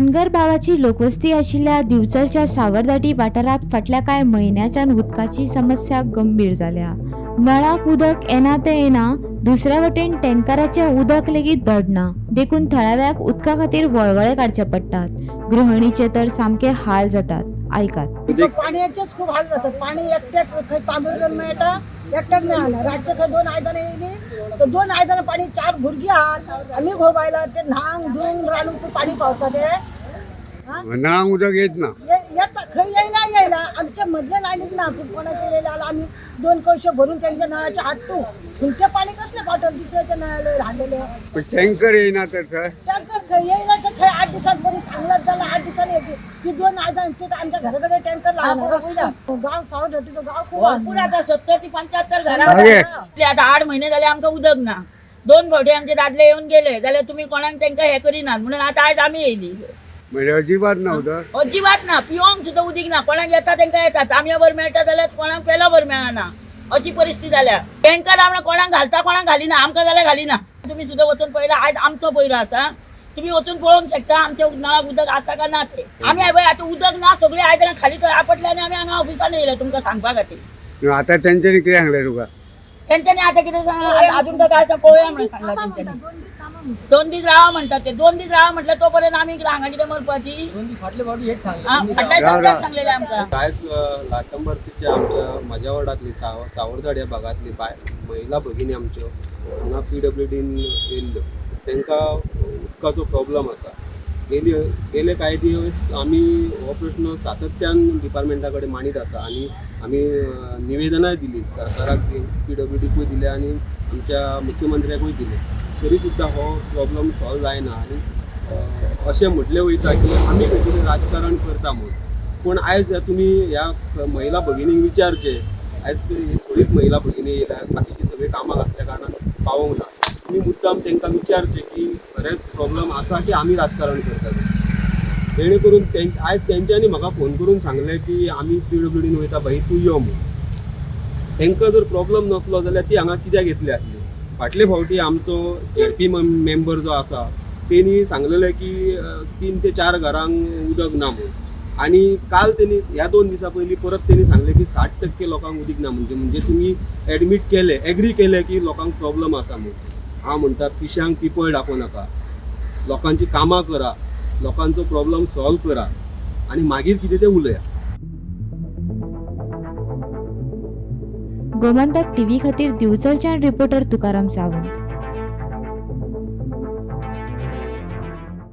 धनगर भावाची लोकवस्ती आशिल्ल्या दिवचलच्या सावरदाटी वाठारात फाटल्या कांय म्हयन्याच्यान उदकाची समस्या गंभीर जाल्या। नळाक उदक येना ते येना, दुसऱ्या वटेन टँकराचें उदक लेगीत धडना, देखून थळाव्याक उदका खातीर वळवळे काडचे पडटात। गृहिणीचे तर सामके हाल जातात। ऐकात। पाण्याचेच खूप हाल जातात। पाणी एकट्याच खंय तांदूळ मेळटा, एकट्याच मेळना। रातचे खंय 2 आयदनां येयली तर 2 आयदनां पाणी 4 भुरगीं आहात, आमी घोव बायला ते न्हांक धुवंक रांदूंक पाणी पावता ते ना उदक येत ना येता खंय येयला आमच्या मधल्या लायनीत ना कोणाचे येयला आमी 2 कळशे भरून त्यांच्या नळाचे हाडटू। ते पाणी कसले पावतात दुसऱ्याच्या नळाला हाडलेले? पण टँकर येईना तर सर टँकर खंय येयला तर खंय 8 दिवसात बरी सांगलाच झाला 8 दिवसांनी येते ती 2 आयदन ते आमच्या घराकडे टँकर लागला। गाव सावरदाटीचं गाव खूप भरपूर आता 70 ते 75 घरां आता 8 महिने झाले आमकां उदक ना। 2 फावटी आमचे दादले येऊन गेले जाल्यार तुम्ही कोणाक तांकां हे करिनात म्हणून आता आयज आमी येयली। म्हणजे अजिबात नव्हतं अजिबात ना, पिवंक सुद्दां उदीक ना। कोणाक येता तांकां येतात, आमी भर मेळटा जाल्यार कोणाक पेला भर मेळना, अशी परिस्थिती जाल्या। टँकर आमकां कोणाक घालता कोणाक घालिना, आमकां जाल्यार घालिना। तुम्ही सुद्दां वचून पळयला आयज आमचो पयरो आसा, तुम्ही वचून पळोवंक शकता आमच्या नळाक उदक आसा का ना ते। आमी आता उदक ना सगळे आयदनां खाली थंय आपटले आनी आमी हांगा ऑफिसान येयले तुमकां सांगपा खातीर। आता त्यांच्यानी कितें सांगलें तुका? तेंच्यांनी आता कितें सांगलां अजून तर काय पळोवया म्हणून सांगलां तेंच्यांनी। 2 दीस रावा म्हणटात ते। 2 दीस रावा म्हटल्यार तोपर्यंत आमी हांगा कितें मरपाची? फाटल्या फावटी सांगलेलें आमकां। कायच लाटंबरसीच्या आमच्या म्हज्या वार्डांतली सावरदाड ह्या भागांतली महिला भगिनी आमच्यो हांगा PWDन येयल्ल्यो, तांकां उदकाचो प्रॉब्लम आसा। गेले कांय दीस आमी हो प्रश्न सातत्यान डिपार्टमेंटा कडेन मांडीत आसा आनी आमी निवेदनाय दिली सरकाराक, PWDकूय दिले आनी आमच्या मुख्यमंत्र्याकूय दिले, तरी सुद्दां हो प्रॉब्लम सॉल्व जायना। आनी अशें म्हटलें वयता की आमी खंय तरी राजकारण करता म्हूण, पूण आयज तुमी ह्या महिला भगिनीक विचारचे, आयज थोडीच महिला भगिनी येयल्या, बाकीची सगळी कामाक आसल्या कारणान पावोंक ना। तुमी मुद्दाम तांकां विचारचे की खरेंच प्रॉब्लम आसा की आमी राजकारण करतात, जेणे करून आयज तेंच्यांनी म्हाका फोन करून सांगलें की आमी PWDन वयता भाई तूं यो म्हूण। तांकां जर प्रॉब्लम नसलो जाल्यार ती हांगा कित्याक येतली आसली? फाटले फावटी आमचो ZP मेंबर जो आसा तेणी सांगलेलें की 3 ते 4 घरांक उदक ना म्हणून, आनी काल तेणी ह्या 2 दिसां पयलीं परत तेणी सांगलें की 60% लोकांक उदीक ना। म्हणजे तुमी एडमीट केले, एग्री केले की लोकांक प्रॉब्लम आसा म्हणून। हांव म्हणटा पिश्यांक पिपळ दाखोव नाका, लोकांची कामां करा, लोकांचो प्रॉब्लम सॉल्व करा आनी मागीर कितें तें उलया। गोमंतक TV खातीर दिवचलच्यान रिपोर्टर तुकाराम सावंत।